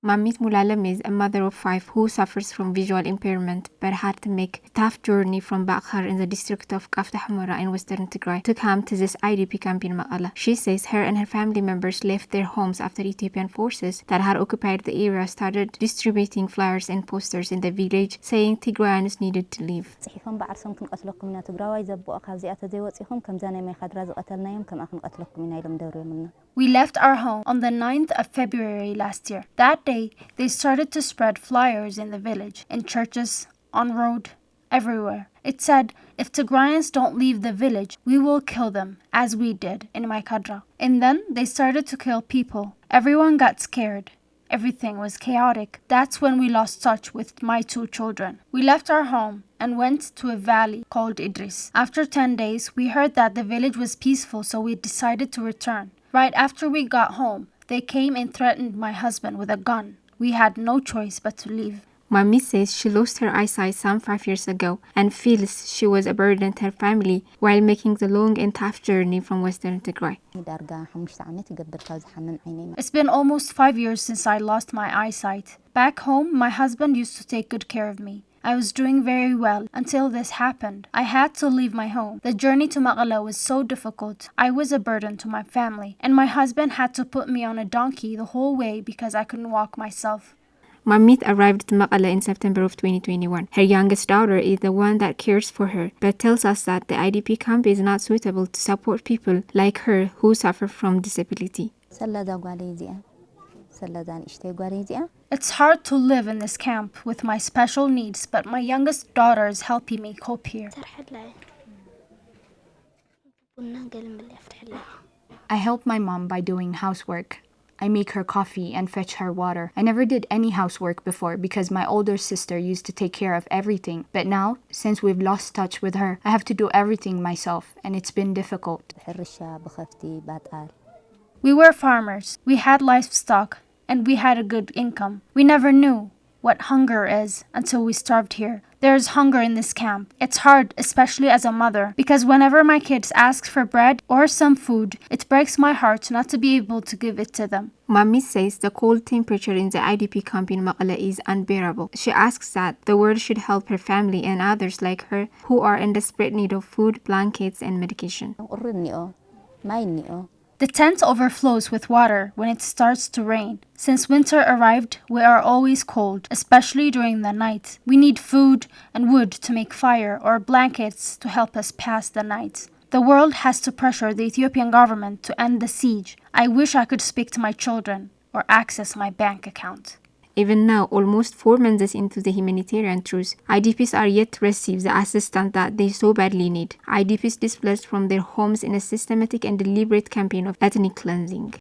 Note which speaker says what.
Speaker 1: Mamit Mulalem is a mother of 5 who suffers from visual impairment but had to make a tough journey from Bakhar in the district of Kafta Humara in western Tigray to come to this IDP camp in Maqala. She says her and her family members left their homes after Ethiopian forces that had occupied the area started distributing flyers and posters in the village saying Tigrayans needed to leave.
Speaker 2: We left our home on the 9th of February last year. That day, they started to spread flyers in the village, in churches, on road, everywhere. It said, if Tigrayans don't leave the village, we will kill them, as we did in Maikadra. And then they started to kill people. Everyone got scared. Everything was chaotic. That's when we lost touch with my 2 children. We left our home and went to a valley called Idris. After 10 days, we heard that the village was peaceful, so we decided to return. Right after we got home, they came and threatened my husband with a gun. We had no choice but to leave.
Speaker 1: Mami says she lost her eyesight some 5 years ago and feels she was a burden to her family while making the long and tough journey from western Tigray.
Speaker 2: It's been almost 5 years since I lost my eyesight. Back home, my husband used to take good care of me. I was doing very well until this happened. I had to leave my home. The journey to Maqala was so difficult. I was a burden to my family, and my husband had to put me on a donkey the whole way because I couldn't walk myself.
Speaker 1: Mamit arrived to Maqala in September of 2021. Her youngest daughter is the one that cares for her, but tells us that the IDP camp is not suitable to support people like her who suffer from disability.
Speaker 2: It's hard to live in this camp with my special needs, but my youngest daughter is helping me cope here.
Speaker 3: I help my mom by doing housework. I make her coffee and fetch her water. I never did any housework before because my older sister used to take care of everything. But now, since we've lost touch with her, I have to do everything myself, and it's been difficult.
Speaker 2: We were farmers. We had livestock, and we had a good income. We never knew what hunger is until we starved here. There is hunger in this camp. It's hard, especially as a mother, because whenever my kids ask for bread or some food, it breaks my heart not to be able to give it to them.
Speaker 1: Mami says the cold temperature in the IDP camp in Maqala is unbearable. She asks that the world should help her family and others like her who are in desperate need of food, blankets, and medication.
Speaker 2: The tent overflows with water when it starts to rain. Since winter arrived, we are always cold, especially during the night. We need food and wood to make fire or blankets to help us pass the night. The world has to pressure the Ethiopian government to end the siege. I wish I could speak to my children or access my bank account.
Speaker 1: Even now, almost 4 months into the humanitarian truce, IDPs are yet to receive the assistance that they so badly need. IDPs displaced from their homes in a systematic and deliberate campaign of ethnic cleansing.